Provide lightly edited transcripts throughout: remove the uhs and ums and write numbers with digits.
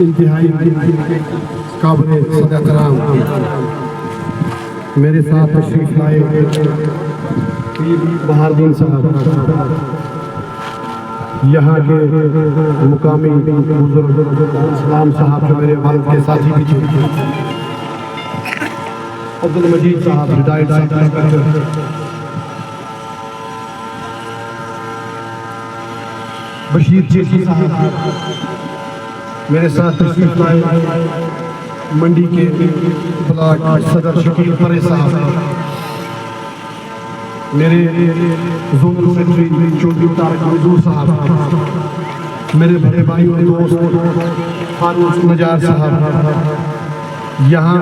انتہائی قابل صدر احترام میرے ساتھ تشریف لائے بہار الدین صاحب، یہاں کے مقامی بزرگ اسلام صاحب جو میرے والد کے ساتھی بھی تھے، عبدالمجید صاحب، ہدایت صاحب، بشیر چیسی صاحب میرے ساتھ تشریف لائے، منڈی کے بلاک صدر شکیل پرے صاحب، میرے زونل سیکرٹری چودھری طارق منظور صاحب، میرے بڑے بھائی اور دوست فاروق نجار صاحب، یہاں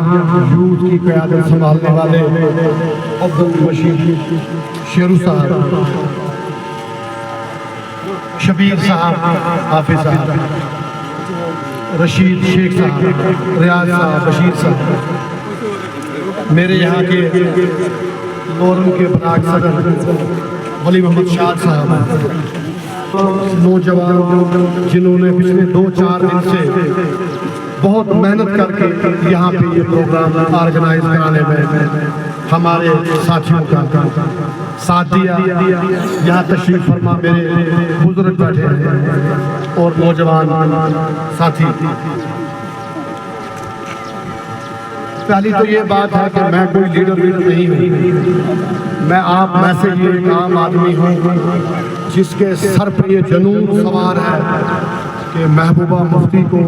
یوتھ کی قیادت سنبھالنے والے عبدالمشید شیرو صاحب، شبیر صاحب، حافظ صاحب، رشید شیخ صاحب، ریاض صاحب، بشیر صاحب، میرے یہاں کے لورن کے بلاک صدر ولی محمد شاد صاحب، نوجوان جنہوں نے پچھلے 2-4 دن سے بہت محنت کر کے یہاں پہ یہ پروگرام آرگنائز کرانے میں ہمارے ساتھیوں کا ساتھ دیا، یہاں تشریف فرما میرے بزرگ بیٹھے ہیں اور نوجوان ساتھی۔ پہلی تو یہ بات ہے کہ میں کوئی لیڈر نہیں ہوں، میں آپ میں سے یہ ایک عام آدمی ہوں جس کے سر پر یہ جنون سوار ہے کہ محبوبہ مفتی کو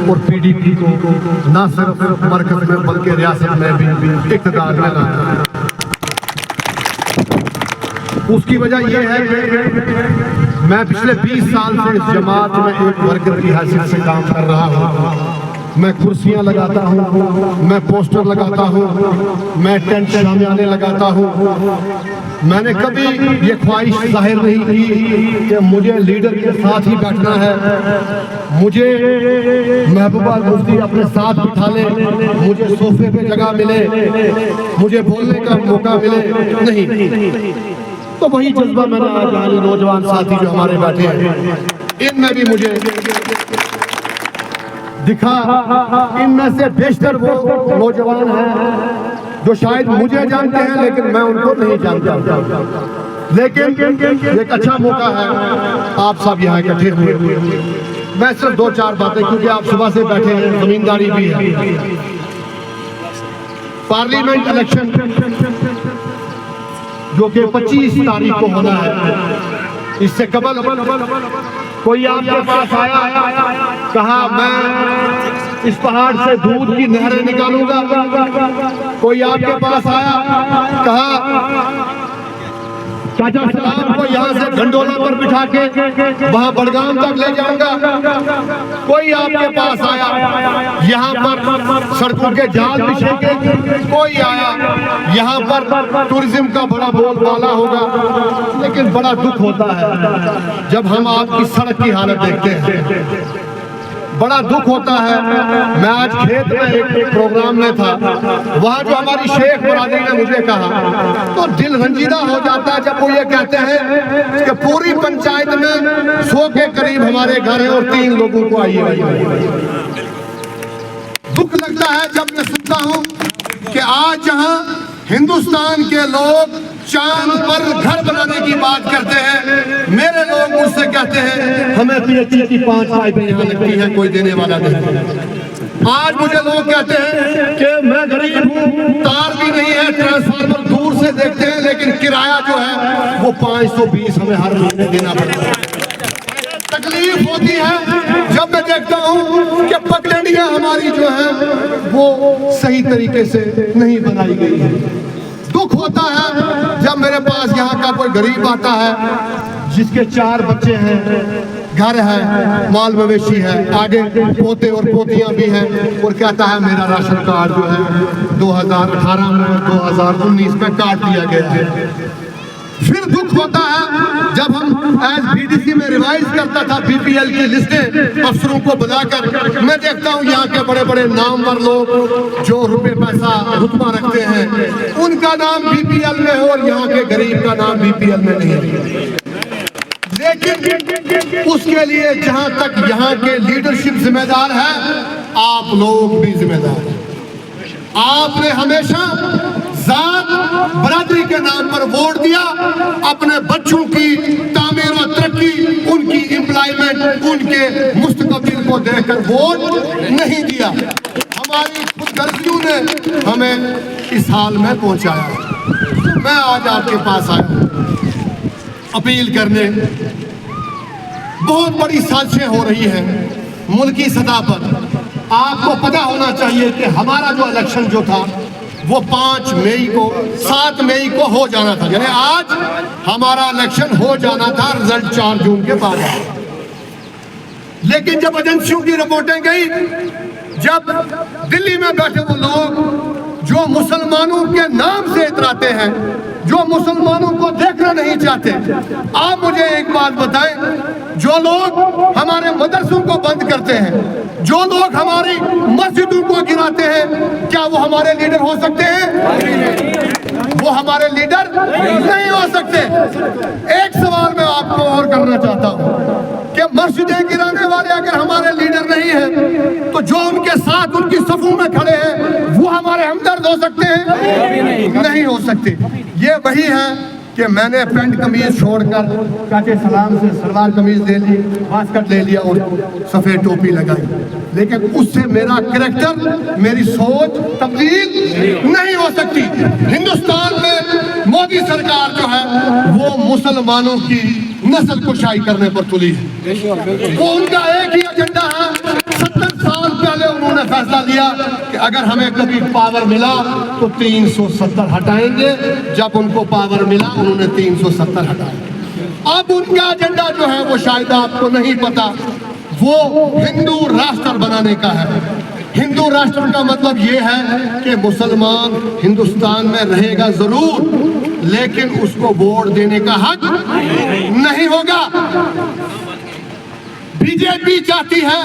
اور پی ڈی پی کو نہ صرف مرکز میں بلکہ ریاست میں بھی اقتدار میں لانا ہے۔ اس کی وجہ یہ ہے کہ میں پچھلے 20 سال سے اس جماعت میں ایک ورکر کی حیثیت سے کام کر رہا ہوں، میں کرسیاں لگاتا ہوں، میں پوسٹر لگاتا ہوں، میں ٹینٹ شامیانے لگاتا ہوں، میں نے کبھی یہ خواہش ظاہر نہیں کی کہ مجھے لیڈر کے ساتھ ہی بیٹھنا ہے، مجھے محبوبہ مفتی اپنے ساتھ بٹھا لے، مجھے صوفے پہ جگہ ملے، مجھے بولنے کا موقع ملے، نہیں۔ تو وہی جذبہ میں نے آج یہاں نوجوان ساتھی جو ہمارے بیٹھے ہیں ان میں بھی مجھے دکھا، ان میں سے بیشتر وہ نوجوان ہیں جو شاید مجھے جانتے ہیں لیکن میں ان کو نہیں جانتا، لیکن ایک اچھا موقع ہے آپ سب یہاں اکٹھے ہوئے۔ میں صرف 2-4 باتیں، کیونکہ آپ صبح سے بیٹھے ہیں، زمینداری بھی ہے۔ پارلیمنٹ الیکشن جو کہ 25 تاریخ کو ہونا ہے، اس سے قبل کوئی آپ کے پاس آیا، کہا میں اس پہاڑ سے دودھ کی نہریں نکالوں گا؟ کوئی آپ کے پاس آیا، کہا چاچا سلام کو یہاں سے گھنڈولا پر بٹھا کے وہاں بڑگام تک لے جاؤں گا؟ کوئی آپ کے پاس آیا یہاں پر سڑکوں کے جال بچھیں گے؟ کوئی آیا یہاں پر ٹورزم کا بڑا بول بالا ہوگا؟ لیکن بڑا دکھ ہوتا ہے جب ہم آپ کی سڑک کی حالت دیکھتے ہیں، بڑا دکھ ہوتا ہے۔ میں آج کھیت میں ایک پروگرام میں تھا، وہاں جو ہماری شیخ برادری نے مجھے کہا تو دل رنجیدہ ہو جاتا ہے جب وہ یہ کہتے ہیں کہ پوری پنچایت میں 100 کے قریب ہمارے گھر ہیں اور 3 لوگوں کو آئی ہے۔ دکھ لگتا ہے جب میں سنتا ہوں کہ آج جہاں ہندوستان کے لوگ چاند پر گھر بنانے کی بات کرتے ہیں، میرے لوگ مجھ سے کہتے ہیں ہمیں پی ایچ ڈی کی 5 پائپیں یہاں لگتی ہیں، کوئی دینے والا نہیں۔ آج مجھے لوگ کہتے ہیں کہ میں غریب ہوں، تار بھی نہیں ہے، ٹرانسفارمر دور سے دیکھتے ہیں، لیکن کرایہ جو ہے وہ 520 ہمیں ہر مہینے دینا پڑتا ہے۔ تکلیف ہوتی ہے جب میں دیکھتا ہوں کہ پگڈنڈیاں ہماری جو ہیں وہ صحیح طریقے سے نہیں بنائی گئی ہیں۔ دکھ ہوتا ہے جب میرے پاس یہاں کا کوئی غریب آتا ہے جس کے 4 بچے ہیں، گھر ہے، مال مویشی ہے، آگے پوتے اور پوتیاں بھی ہیں، اور کہتا ہے میرا راشن کارڈ جو ہے 2018 میں 2019 میں کاٹ دیا گیا ہے۔ پھر دکھ ہوتا ہے جب ہم ایز بی ڈی سی میں ریوائز کرتا تھا بی پی ایل کی لسٹیں افسروں کو بلا کر، میں دیکھتا ہوں یہاں کے بڑے بڑے نامور لوگ جو روپے پیسہ رتبہ رکھتے ہیں ان کا نام بی پی ایل میں ہو اور یہاں کے غریب کا نام بی پی ایل میں نہیں ہے۔ لیکن اس کے لیے جہاں تک یہاں کے لیڈرشپ ذمہ دار ہے، آپ لوگ بھی ذمہ دار ہیں۔ آپ نے ہمیشہ ذات برادری کے نام پر ووٹ دیا، اپنے بچوں کی تعمیر و ترقی، ان کی امپلائمنٹ، ان کے مستقبل کو دیکھ کر ووٹ نہیں دیا۔ ہماری خود غرضیوں نے ہمیں اس حال میں پہنچایا۔ میں آج آپ کے پاس آیا ہوں اپیل کرنے۔ بہت بڑی سازشیں ہو رہی ہیں ملکی سطح پر۔ آپ کو پتہ ہونا چاہیے کہ ہمارا جو الیکشن جو تھا وہ 7 مئی کو ہو جانا تھا، یعنی آج ہمارا الیکشن ہو جانا تھا، رزلٹ 4 جون کے بعد۔ لیکن جب ایجنسیوں کی رپورٹیں گئی، جب دلی میں بیٹھے وہ لوگ جو مسلمانوں کے نام سے اتراتے ہیں، جو مسلمانوں کو دیکھنا نہیں چاہتے، آپ مجھے ایک بات بتائیں، جو لوگ ہمارے مدرسوں کو بند کرتے ہیں، جو لوگ ہماری مسجدوں کو گراتے ہیں، کیا وہ ہمارے لیڈر ہو سکتے ہیں؟ وہ ہمارے لیڈر نہیں ہو سکتے۔ ایک سوال میں آپ کو اور کرنا چاہتا ہوں کہ مسجدیں گرانے والے اگر ہمارے لیڈر نہیں ہیں تو جو ان کے ساتھ ان کی صفوں میں کھڑے ہیں وہ ہمارے ہمدرد ہو سکتے ہیں؟ نہیں ہو سکتے۔ یہ وہی ہے کہ میں نے پینٹ قمیض چھوڑ کر چاچے سلام سے سلوار قمیض لے لی، واسکٹ لے لیا اور سفید ٹوپی لگائی، لیکن اس سے میرا کریکٹر، میری سوچ تبدیل نہیں ہو سکتی۔ ہندوستان میں مودی سرکار جو ہے وہ مسلمانوں کی نسل کشائی کرنے پر تلی ہے۔ وہ ان کا ایک ہی ایجنڈا ہے۔ 70 سال پہلے انہوں نے فیصلہ لیا کہ اگر ہمیں کبھی پاور ملا تو 370 ہٹائیں گے۔ جب ان کو پاور ملا انہوں نے 370 ہٹائے۔ اب ان کا ایجنڈا جو ہے وہ شاید آپ کو نہیں پتا، وہ ہندو راشٹر بنانے کا ہے۔ ہندو راشٹر کا مطلب یہ ہے کہ مسلمان ہندوستان میں رہے گا ضرور، لیکن اس کو ووٹ دینے کا حق نہیں ہوگا۔ بی جے پی چاہتی ہے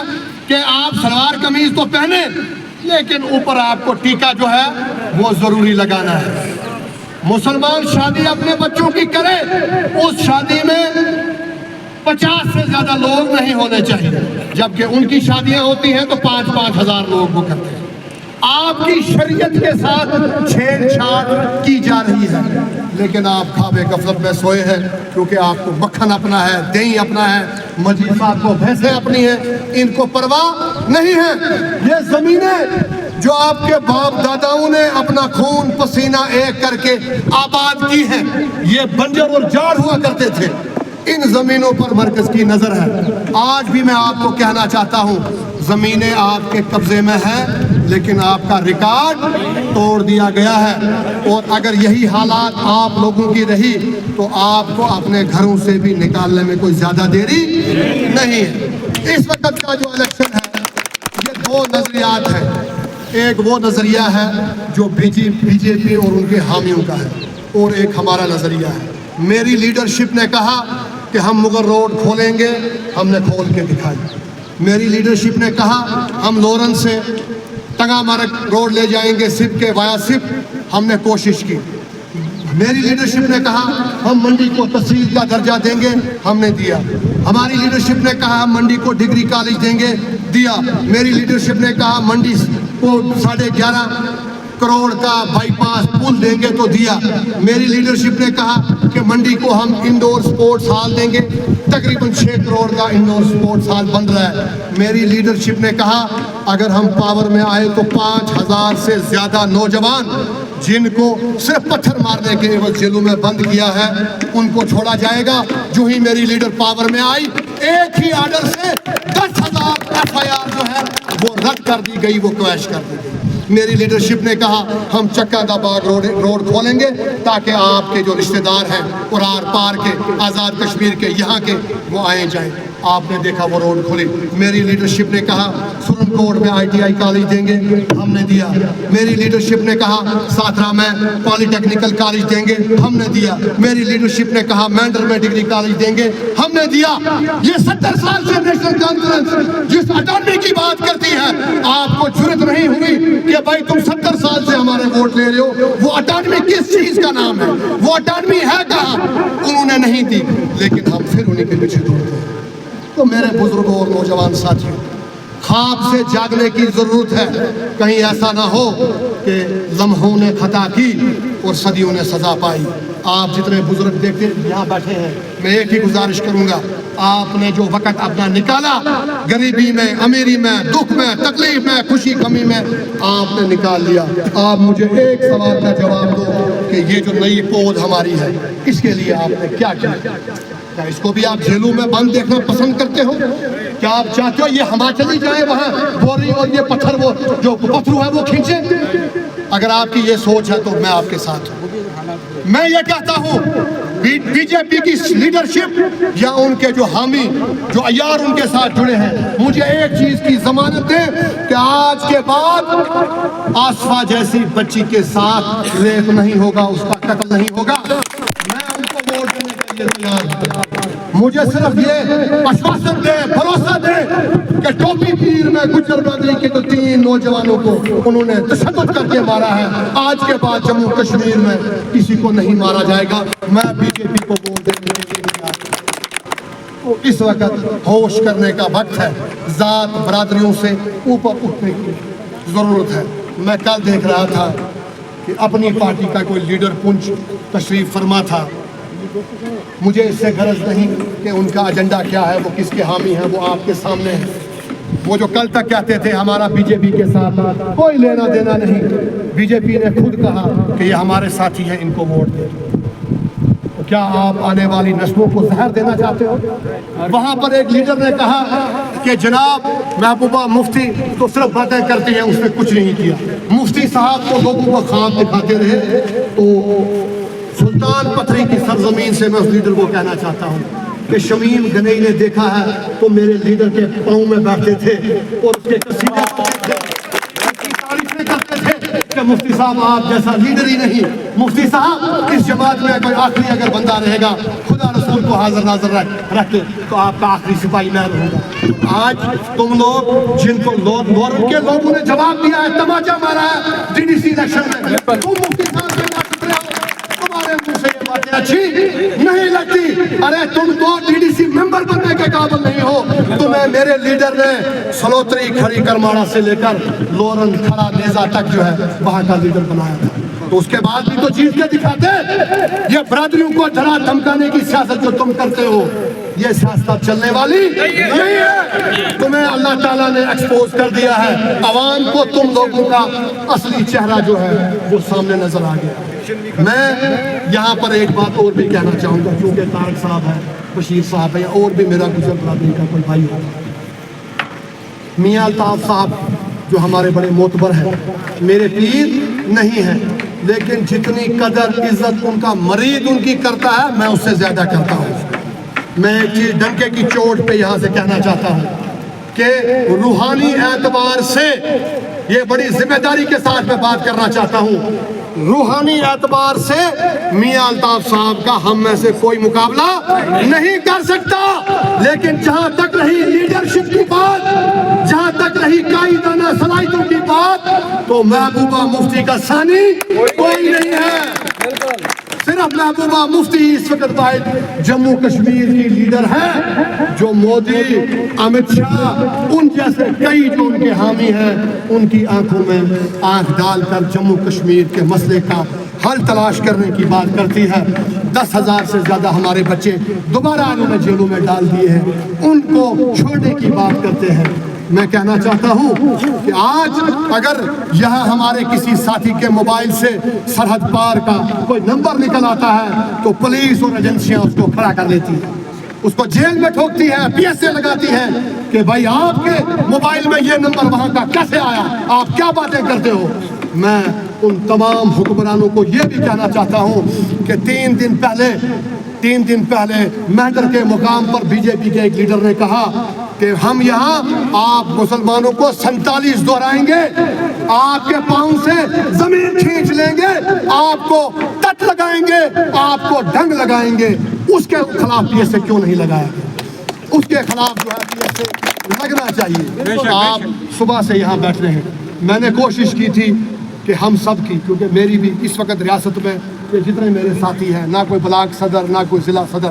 کہ آپ سلوار قمیض تو پہنے، لیکن اوپر آپ کو ٹیکا جو ہے وہ ضروری لگانا ہے۔ مسلمان شادی اپنے بچوں کی کرے، اس شادی میں 50 سے زیادہ لوگ نہیں ہونے چاہیے، جبکہ ان کی شادیاں ہوتی ہیں تو 5-5 ہزار لوگ وہ کرتے ہیں۔ آپ کی شریعت کے ساتھ چھیڑ چھاڑ کی جا رہی ہے، لیکن آپ خواب غفلت میں سوئے ہیں، کیونکہ آپ کو مکھن اپنا ہے، دہی اپنا ہے، مجید صاحب کو بھینسیں اپنی ہیں، ان کو پرواہ نہیں ہے۔ یہ زمینیں جو آپ کے باپ داداؤں نے اپنا خون پسینہ ایک کر کے آباد کی ہیں، یہ بنجر اور جاڑ ہوا کرتے تھے، ان زمینوں پر مرکز کی نظر ہے۔ آج بھی میں آپ کو کہنا چاہتا ہوں، زمینیں آپ کے قبضے میں ہیں، لیکن آپ کا ریکارڈ توڑ دیا گیا ہے، اور اگر یہی حالات آپ لوگوں کی رہی تو آپ کو اپنے گھروں سے بھی نکالنے میں کوئی زیادہ دیری نہیں ہے۔ اس وقت کا جو الیکشن ہے یہ 2 نظریات ہیں۔ ایک وہ نظریہ ہے جو بی جے پی اور ان کے حامیوں کا ہے، اور ایک ہمارا نظریہ ہے۔ میری لیڈرشپ نے کہا کہ ہم مغل روڈ کھولیں گے، ہم نے کھول کے دکھائی۔ میری لیڈرشپ نے کہا ہم لورنس سے ٹنگا مرگ روڈ لے جائیں گے، سپ کے وایا سپ، ہم نے کوشش کی۔ میری لیڈرشپ نے کہا ہم منڈی کو تحصیل کا درجہ دیں گے، ہم نے دیا۔ ہماری لیڈرشپ نے کہا ہم منڈی کو ڈگری کالج دیں گے، دیا۔ میری لیڈرشپ نے کہا منڈی کو 11.5 کروڑ کا بائی پاس پل دیں گے، تو دیا۔ میری لیڈرشپ نے کہا کہ منڈی کو ہم انڈور سپورٹس ہال دیں گے، تقریباً 6 کروڑ کا انڈور سپورٹس ہال بن رہا ہے۔ میری لیڈرشپ نے کہا اگر ہم پاور میں آئے تو 5000 سے زیادہ نوجوان جن کو صرف پتھر مارنے کے عوض جیلوں میں بند کیا ہے ان کو چھوڑا جائے گا۔ جو ہی میری لیڈر پاور میں آئی، ایک ہی آرڈر سے 10,000 FIR جو ہے وہ رد کر دی گئی، وہ کویش کر دی گئی۔ میری لیڈرشپ نے کہا ہم چکا دا باغ روڈ کھولیں گے تاکہ آپ کے جو رشتہ دار ہیں اور آر پار کے، آزاد کشمیر کے، یہاں کے، وہ آئیں جائیں۔ آپ نے دیکھا وہ روڈ کھلی۔ میری لیڈرشپ نے کہا سرن کوٹ میں ITI کالج دیں گے، ہم نے دیا۔ میری لیڈرشپ نے کہا ساترا میں پالی ٹیکنیکل کالج دیں گے، ہم نے دیا۔ میری لیڈرشپ نے کہا مینڈر میں ڈگری کالج دیں گے، ہم نے دیا۔ یہ 70 سال سے نیشنل کانفرنس جس اٹارنی کی بات کرتی ہے، آپ کو جرت نہیں ہوئی کہ کہ بھائی تم 70 سال سے ہمارے ووٹ لے رہے ہو، وہ اٹانوی کس چیز کا نام ہے، وہ اٹانوی ہے کہاں؟ انہوں نے نہیں دی، لیکن ہم پھر انہیں کے پیچھے دوڑتے ہیں۔ تو میرے بزرگوں اور نوجوان ساتھیوں، خواب سے جاگنے کی ضرورت ہے، کہیں ایسا نہ ہو کہ لمحوں نے خطا کی اور صدیوں نے سزا پائی۔ آپ جتنے بزرگ دیکھتے یہاں بیٹھے ہیں، میں ایک ہی گزارش کروں گا، آپ نے جو وقت اپنا نکالا، غریبی میں، امیری میں، دکھ میں، تکلیف میں، خوشی کمی میں، آپ نے نکال لیا۔ آپ مجھے ایک سوال کا جواب دو کہ یہ جو نئی پود ہماری ہے، اس کے لیے آپ نے کیا کیا؟ کیا اس کو بھی آپ جھیلوں میں بند دیکھنا پسند کرتے ہو؟ کیا آپ چاہتے ہو یہ ہماچلی جائیں وہاں بوری اور یہ پتھر، وہ جو پتھرو ہے وہ کھینچیں؟ اگر آپ کی یہ سوچ ہے تو میں آپ کے ساتھ ہوں۔ میں یہ کہتا ہوں، بی جے پی کی لیڈرشپ یا ان کے جو حامی، جو عیار ان کے ساتھ جڑے ہیں، مجھے ایک چیز کی ضمانت دیں کہ آج کے بعد آصفہ جیسی بچی کے ساتھ ریپ نہیں ہوگا، اس کا قتل نہیں ہوگا۔ میں ان کو ووٹ دینے کے لیے تیار ہوں۔ مجھے صرف یہ آشواسن دے، بھروسہ دے کہ ٹوپی پیر میں گجر برادری کے تو 3 نوجوانوں کو انہوں نے تشدد کر کے مارا ہے، آج کے بعد جموں کشمیر میں کسی کو نہیں مارا جائے گا۔ میں بی جے پی کو ووٹ دینے کے لیے تیار ہوں۔ اس وقت ہوش کرنے کا وقت ہے، ذات برادریوں سے اوپر اٹھنے کی ضرورت ہے۔ میں کل دیکھ رہا تھا کہ اپنی پارٹی کا کوئی لیڈر پنچ تشریف فرما تھا، مجھے اس سے غرض نہیں کہ ان کا ایجنڈا کیا ہے، وہ کس کے حامی ہیں، وہ آپ کے سامنے ہے۔ وہ جو کل تک کہتے تھے ہمارا بی جے پی کے ساتھ کوئی لینا دینا نہیں، بی جے پی نے خود کہا کہ یہ ہمارے ساتھی ہیں، ان کو ووٹ دیں۔ کیا آپ آنے والی نسلوں کو زہر دینا چاہتے ہو؟ وہاں پر ایک لیڈر نے کہا کہ جناب محبوبہ مفتی تو صرف باتیں کرتی ہیں، اس نے کچھ نہیں کیا۔ مفتی صاحب کو لوگوں کو خواب دکھاتے رہے۔ تو سلطان پتھری کی سرزمین سے میں اس لیڈر کو کہنا چاہتا ہوں کہ شمیم گنئی نے دیکھا ہے تو میرے لیڈر کے پاؤں میں بیٹھتے تھے اور اس کے قصیدے پڑھتے تھے، تعریفیں کرتے تھے کہ مفتی صاحب آپ جیسا لیڈر ہی نہیں۔ مفتی صاحب اس جماعت میں کوئی آخری اگر بندہ رہے گا، خدا رسول کو حاضر ناظر رکھ کے، تو آپ کا آخری سپاہی میں رہوں گا۔ آج تم لوگ جن کو لورن کے لوگوں نے جواب دیا ہے، تماچا مارا ہے ڈی ڈی سی الیکشن میں، تم مفتی صاحب سے نہ ٹکرے ہو، تمہارے منہ سے یہ باتیں اچھی نہیں لگتی۔ ارے تم تو ڈی ڈی سی ممبر بننے کے قابل نہیں ہو، تمہیں میرے لیڈر نے سلوتری کھڑی کرماڑا سے لے کر لورن کھڑا نیزا تک جو ہے وہاں کا لیڈر بنایا تھا، تو اس کے بعد بھی تو جیت کے دکھاتے۔ یہ برادریوں کو ڈرا دھمکانے کی سیاست جو تم کرتے ہو، یہ سیاست چلنے والی نہیں ہے۔ تمہیں اللہ تعالیٰ نے ایکسپوز کر دیا ہے، عوام کو تم لوگوں کا اصلی چہرہ جو ہے وہ سامنے نظر آ گیا۔ میں یہاں پر ایک بات اور بھی کہنا چاہوں گا، کیونکہ طارق صاحب ہے، بشیر صاحب ہے، یا اور بھی میرا گجر برادری کا کوئی بھائی ہوگا۔ میاں الطاف صاحب جو ہمارے بڑے معتبر ہیں، میرے پیر نہیں ہیں، لیکن جتنی قدر عزت ان کا مرید ان کی کرتا ہے، میں اس سے زیادہ کرتا ہوں۔ میں ایک چیز ڈنکے کی چوٹ پہ یہاں سے کہنا چاہتا ہوں کہ روحانی اعتبار سے، یہ بڑی ذمہ داری کے ساتھ میں بات کرنا چاہتا ہوں، روحانی اعتبار سے میاں الطاف صاحب کا ہم میں سے کوئی مقابلہ نہیں کر سکتا، لیکن جہاں تک رہی لیڈرشپ کی بات، جہاں تک رہی قائدانہ صلاحیتوں کی بات، تو محبوبہ مفتی کا ثانی کوئی نہیں ہے۔ صرف محبوبہ مفتی اس وقت واحد جموں کشمیر کی لیڈر ہے جو مودی، امت شاہ، ان جیسے کئی جو ان کے حامی ہیں، ان کی آنکھوں میں آنکھ ڈال کر جموں کشمیر کے مسئلے کا حل تلاش کرنے کی بات کرتی ہے۔ 10,000 سے زیادہ ہمارے بچے دوبارہ انہوں نے جیلوں میں ڈال دیے ہیں، ان کو چھوڑنے کی بات کرتے ہیں۔ میں کہنا چاہتا ہوں کہ آج اگر یہاں ہمارے کسی ساتھی کے موبائل سے سرحد پار کا کوئی نمبر نکل آتا ہے تو پولیس اور ایجنسیاں اس کو کھڑا کر لیتی ہیں، اس کو جیل میں ٹھوکتی ہے، پی ایس اے لگاتی ہیں کہ بھائی آپ کے موبائل میں یہ نمبر وہاں کا کیسے آیا، آپ کیا باتیں کرتے ہو۔ میں ان تمام حکمرانوں کو یہ بھی کہنا چاہتا ہوں کہ 3 دن پہلے مہدر کے مقام پر بی جے پی کے ایک لیڈر نے کہا کہ ہم یہاں آپ مسلمانوں کو 47 دہرائیں گے، آپ کے پاؤں سے زمین کھینچ لیں گے، آپ کو تٹ لگائیں گے، آپ کو ڈنگ لگائیں گے۔ اس کے خلاف پی ایس اے کیوں نہیں لگایا؟ اس کے خلاف جو ہے پی ایس اے لگنا چاہیے۔ آپ صبح سے یہاں بیٹھ رہے ہیں، میں نے کوشش کی تھی کہ ہم سب کی، کیونکہ میری بھی اس وقت ریاست میں جتنے میرے ساتھی ہیں، نہ کوئی بلاک صدر نہ کوئی ضلع صدر،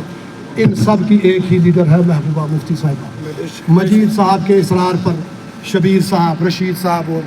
ان سب کی ایک ہی لیڈر ہے محبوبہ مفتی صاحبہ۔ مجید صاحب کے اصرار پر شبیر صاحب، رشید صاحب اور